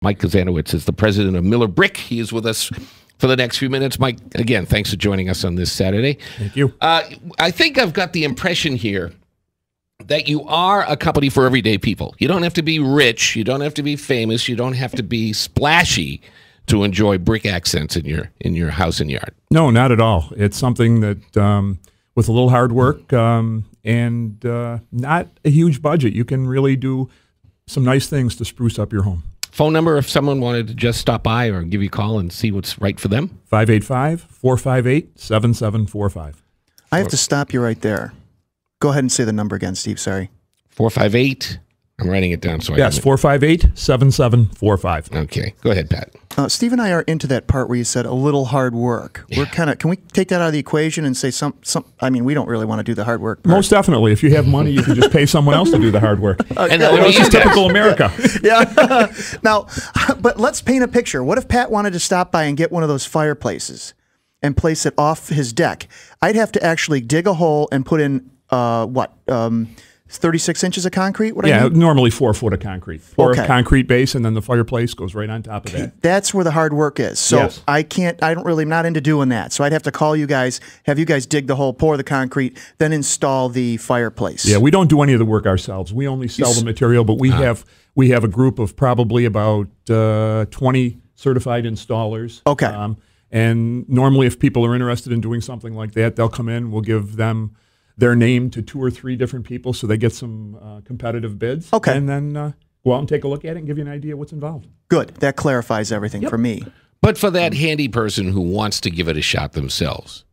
Mike Kozanowicz is the president of Miller Brick. He is with us for the next few minutes. Mike, again, thanks for joining us on this Saturday. Thank you. I think I've got the impression here that you are a company for everyday people. You don't have to be rich. You don't have to be famous. You don't have to be splashy to enjoy brick accents in your house and yard. No, not at all. It's something that, with a little hard work and not a huge budget, you can really do some nice things to spruce up your home. Phone number if someone wanted to just stop by or give you a call and see what's right for them? 585-458-7745. I have to stop you right there. Go ahead and say the number again, Steve. Sorry. 458. I'm writing it down so I Yes, 458-7745. Okay. Go ahead, Pat. Steve and I are into that part where you said a little hard work. Yeah. We're kind of, can we take that out of the equation and say I mean, we don't really want to do the hard work part. Most definitely. If you have money, you can just pay someone else to do the hard work. And This is typical America. Yeah. Now, but let's paint a picture. What if Pat wanted to stop by and get one of those fireplaces and place it off his deck? I'd have to actually dig a hole and put in, 36 inches of concrete? Normally 4 foot of concrete. Four Okay. of concrete base, and then the fireplace goes right on top of that. That's where the hard work is. So Yes. I'm not into doing that. So I'd have to call you guys, have you guys dig the hole, pour the concrete, then install the fireplace. Yeah, we don't do any of the work ourselves. We only sell the material, but we have a group of probably about 20 certified installers. Okay. And normally if people are interested in doing something like that, they'll come in, we'll give them their name to 2 or 3 different people so they get some competitive bids. Okay. And then go out and take a look at it and give you an idea what's involved. Good. That clarifies everything for me. But for that handy person who wants to give it a shot themselves,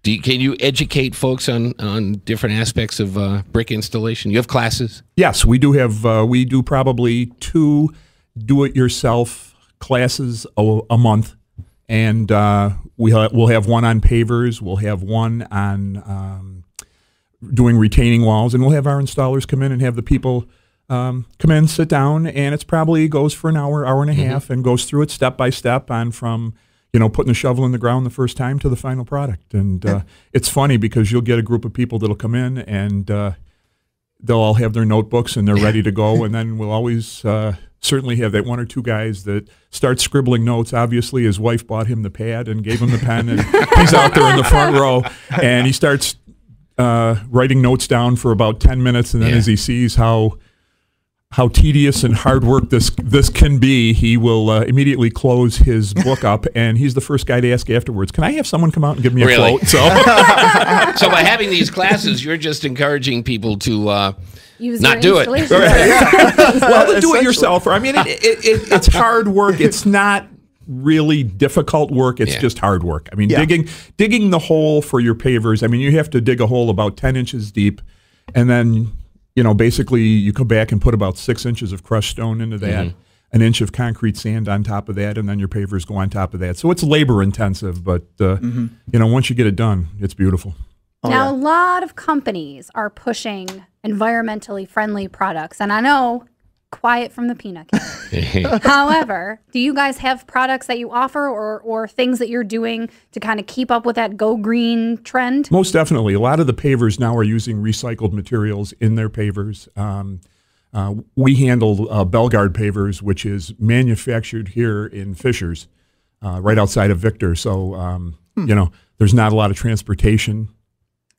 can you educate folks on different aspects of brick installation? You have classes? Yes, we do have, we do probably 2 do-it-yourself classes a month. And we'll have one on pavers, we'll have one on doing retaining walls, and we'll have our installers come in and have the people come in, sit down, and it's probably goes for an hour, hour and a half, and goes through it step by step on from, putting the shovel in the ground the first time to the final product. And it's funny because you'll get a group of people that'll come in and they'll all have their notebooks and they're ready to go, and then we'll always certainly have that 1 or 2 guys that start scribbling notes. Obviously, his wife bought him the pad and gave him the pen, and he's out there in the front row, and he starts writing notes down for about 10 minutes, and then as he sees how tedious and hard work this can be, he will immediately close his book up, and he's the first guy to ask afterwards, can I have someone come out and give me a quote? So by having these classes, you're just encouraging people to not do it. Well, to do it yourself. I mean, it's hard work. It's not really difficult work. It's just hard work. I mean, digging the hole for your pavers. I mean, you have to dig a hole about 10 inches deep, and then basically you come back and put about 6 inches of crushed stone into that, an inch of concrete sand on top of that, and then your pavers go on top of that. So it's labor intensive, but once you get it done, it's beautiful. Now, a lot of companies are pushing environmentally friendly products, and I know, quiet from the peanut gallery. However, do you guys have products that you offer or things that you're doing to kind of keep up with that go green trend? Most definitely. A lot of the pavers now are using recycled materials in their pavers. We handle Belgard pavers, which is manufactured here in Fishers, right outside of Victor. So, there's not a lot of transportation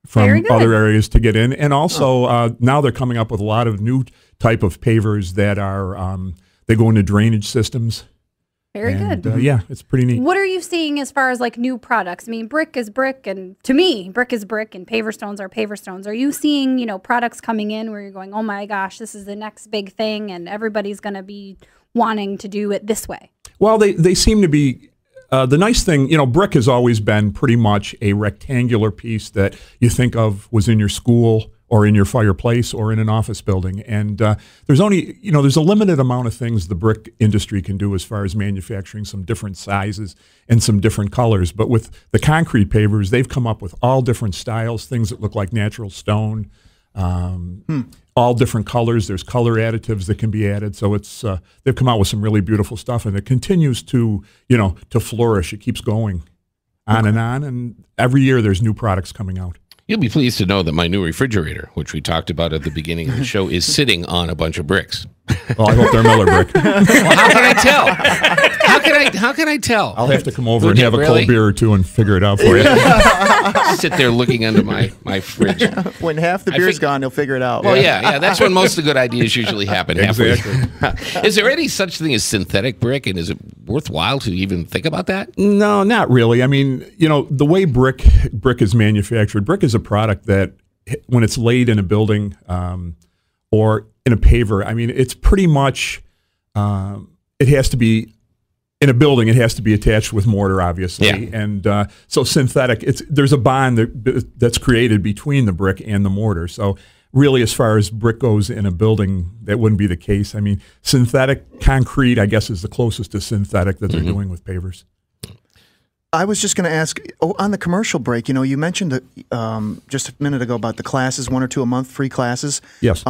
from other areas to get in. And also, now they're coming up with a lot of new type of pavers that are, they go into drainage systems. Very good. Yeah, it's pretty neat. What are you seeing as far as like new products? I mean, brick is brick, and to me, brick is brick, and paver stones are paver stones. Are you seeing, products coming in where you're going, oh my gosh, this is the next big thing, and everybody's going to be wanting to do it this way? Well, they seem to be. The nice thing, brick has always been pretty much a rectangular piece that you think of was in your school or in your fireplace or in an office building. And there's only, there's a limited amount of things the brick industry can do as far as manufacturing some different sizes and some different colors. But with the concrete pavers, they've come up with all different styles, things that look like natural stone, all different colors. There's color additives that can be added. So it's they've come out with some really beautiful stuff, and it continues to to flourish. It keeps going on and on, and every year there's new products coming out. You'll be pleased to know that my new refrigerator, which we talked about at the beginning of the show, is sitting on a bunch of bricks. Well, I hope they're Miller brick. Well, how can I tell? How can I tell? I'll have to come over Would and you have a really? cold beer or two and figure it out for you. Sit there looking under my fridge. When half the I beer's think- gone, you'll figure it out. Well, yeah, that's when most of the good ideas usually happen. halfway Exactly. through. Is there any such thing as synthetic brick, and is it worthwhile to even think about that? No, not really. I mean, the way brick is manufactured, brick is a product that when it's laid in a building or in a paver, I mean, it's pretty much, it has to be, in a building, it has to be attached with mortar, obviously. Yeah. And so synthetic, there's a bond that's created between the brick and the mortar. So really, as far as brick goes in a building, that wouldn't be the case. I mean, synthetic concrete, I guess, is the closest to synthetic that they're doing with pavers. I was just going to ask, on the commercial break, you mentioned just a minute ago about the classes, 1 or 2 a month, free classes. Yes.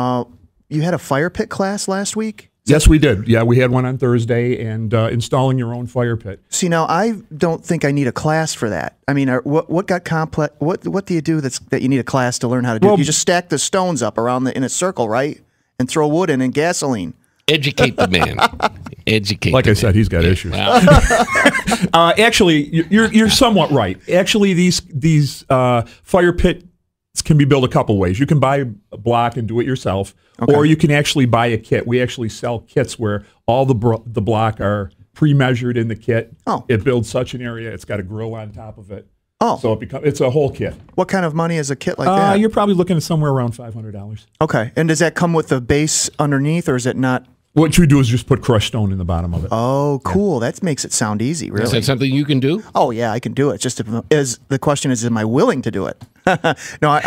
You had a fire pit class last week? Yes, we did. Yeah, we had one on Thursday, and installing your own fire pit. See, now I don't think I need a class for that. I mean, what got complex? What do you do that you need a class to learn how to do? Well, You just stack the stones up around in a circle, right? And throw wood in and gasoline. Educate the man. Educate. Like the I said, man. he's got issues. Well, Actually, you're somewhat right. Actually, these fire pits can be built a couple ways. You can buy a block and do it yourself, or you can actually buy a kit. We actually sell kits where all the block are pre-measured in the kit. Oh. It builds such an area. It's got a grill on top of it. Oh. So it's a whole kit. What kind of money is a kit like that? You're probably looking at somewhere around $500. Okay. And does that come with the base underneath, or is it not? What you do is just put crushed stone in the bottom of it. Oh, cool. That makes it sound easy, is really. that something you can do? Oh, yeah, I can do it. Just the question is, am I willing to do it? No,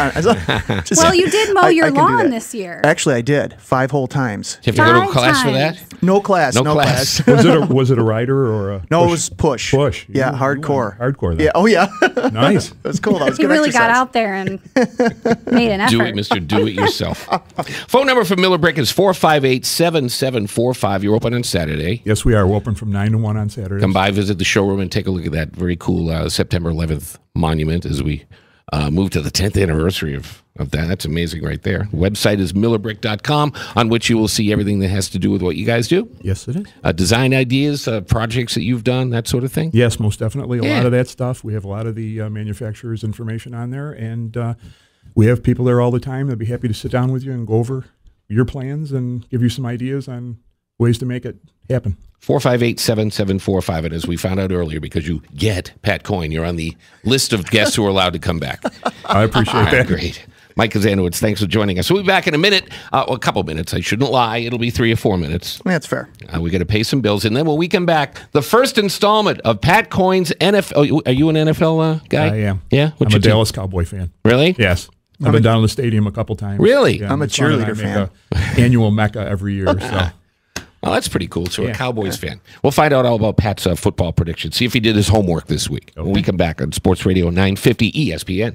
just, Well, you did mow I your can do lawn that. this year. Actually, I did 5 whole times. Do you have to go to a 5 class for times. that? No class. No No class. class. Was it a rider or a No, push? it was push. Push. Yeah, You hardcore. went hardcore then. Yeah. Oh, yeah. Nice. That's cool. That was He good really got exercise. out there and made an effort. Do it, Mr. Do It Yourself. Phone number for Miller Brick is 458-7745. You're open on Saturday. Yes, we are. We're open from 9 to 1 on Saturdays. Come by, visit the showroom, and take a look at that very cool September 11th monument as we move to the 10th anniversary of that. That's amazing right there. The website is millerbrick.com, on which you will see everything that has to do with what you guys do. Yes, it is. Design ideas, projects that you've done, that sort of thing. Yes, most definitely. A Yeah. lot of that stuff. We have a lot of the manufacturer's information on there, and we have people there all the time that'd be happy to sit down with you and go over your plans and give you some ideas on ways to make it happen. 458-7745. And as we found out earlier, because you get Pat Coyne, you're on the list of guests who are allowed to come back. I appreciate All right, that. great. Mike Kazanowicz, thanks for joining us. We'll be back in a minute, a couple minutes. I shouldn't lie. It'll be 3 or 4 minutes. That's fair. We got to pay some bills. And then when we come back, the first installment of Pat Coyne's NFL. Oh, are you an NFL guy? I am. Yeah? I'm your a team? Dallas Cowboy fan. Really? Yes. I've been down to the stadium a couple times. Really? I'm a my son and I cheerleader make fan. a annual Mecca every year. So. Oh, that's pretty cool. So a Yeah. Cowboys fan. We'll find out all about Pat's football prediction. See if he did his homework this week when we come back on Sports Radio 950 ESPN.